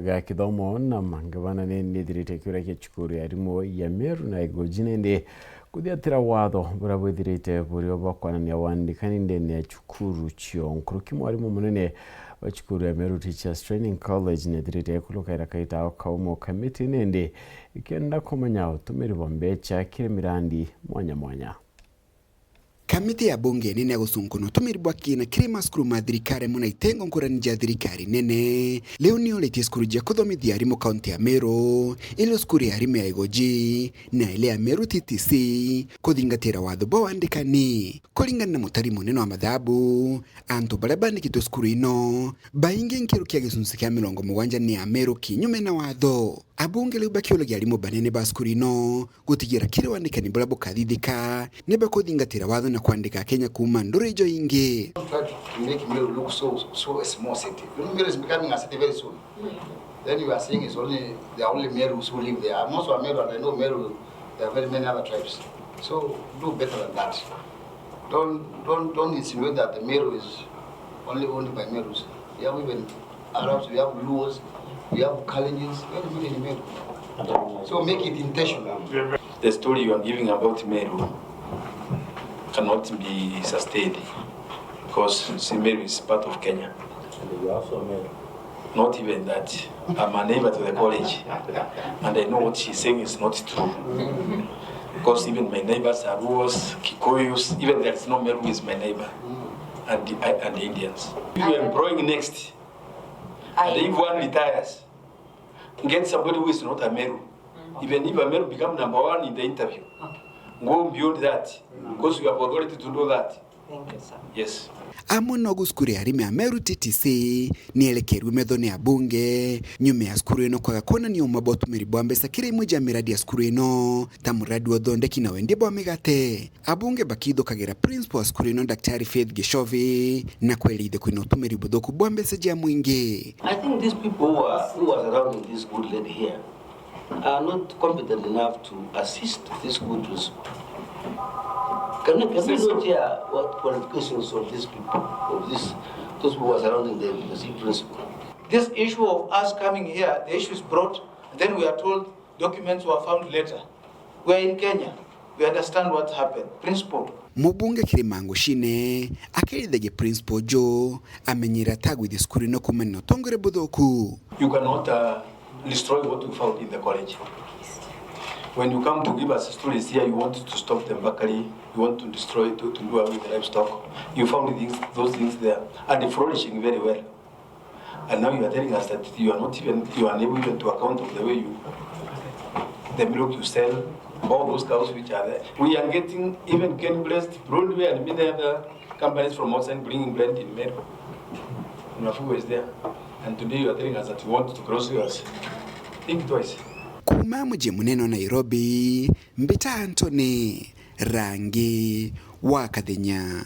ga kithomo na mangavana ne dirite kura ke chukuru ya rimo ya Meru na Igoji nende kuthiatira watho bura bwithirite buri obakwanania wandikani ndene chukuru chio nkruki mwarimu munene wa chukuru ya Meru Teachers Training College ne dirite kulukaira kaita kaumo committee nende ikenda komanya utumiri bombecha kire mirandi mwanya. Kamiti ya bunge nene gusunkuno tumiribwa kina kirima skuru mathirikari muna itengo nkurani ja thirikari nene leo ni olete skuru ja kuthomithia arimu kaunti ya Meru ile skuru ya arimu ya Igoji na ile ya Meru TTC kuthingatira watho bwa wandikani kuringana na mutari munene wa mathabu antu baria bandikitwe skuru ino baingi nkiru kia gicunci kia 70 ni ya Meru kinyume na watho. Abunge leo bakiologia arimu banene ba skuru ino gutigira kire wandikani bura bukathithika ne bakuthingatira watho na kuandika Kenya kuma ndorijo ingi. Try to make Meru look so a small city. You know, Meru is becoming a city very soon. Then you are saying it's only the only Merus who live there. I'm also a Meru and I know Meru. There are very many other tribes. So do better than that. Don't insinuate that the Meru is only owned by Merus. We have even Arabs, we have Luos, we have Kalenjins, we have many Meru. So make it intentional. The story you are giving about Meru cannot be sustained because Meru is part of Kenya. And you also Meru. Not even that. I'm a neighbor to the college and I know what she's saying is not true. Because even my neighbors are Luos, Kikuyus, even there's no Meru is my neighbor and the Indians. We are employing next. And if one retires, get somebody who is not a Meru. Even if a Meru become number one in the interview. Go beyond that, because you have authority to do that. Thank you, sir. Yes. Amono skuru ya arimu ya Meru TTC ni elekeru methoni ya bunge nyume ya skuru ino kwa kona ni umabotu miribwa mbesa kira imoja miradi ya skuru ino ta muradi wa thondeki na wendebo wa migate. Abunge bakidho kagera principal wa skuru ino Daktari Faith Gishovi na kweli idhe kuino tumiribu dhoku bwa mbesa jia mwingi. I think these people who are surrounding this good lady here are not competent enough to assist this good principal. Can we not hear what qualifications of these people, those who are surrounding the principal? This issue of us coming here, the issue is brought, then we are told documents were found later. We are in Kenya. We understand what happened. Principal. Mubunge Kirimango shine akeridhege principal Joe amenyira tagu the skuru no kumeno tongere budhoku. You cannot destroy what you found in the college. When you come to give us stories here, you want to stop them locally, you want to destroy, to do away with the livestock. You found those things there, and they're flourishing very well. And now you are telling us that you are unable even to account of the way the milk you sell, all those cows which are there. We are getting even cane blessed, Broadway and many other companies from outside bringing blend in Meru. Nafugo is there. And today you are telling us that you want to cross yours. Think twice. Kuma mji muneno Nairobi, Mbita Anthony, Rangi, Wakathenya.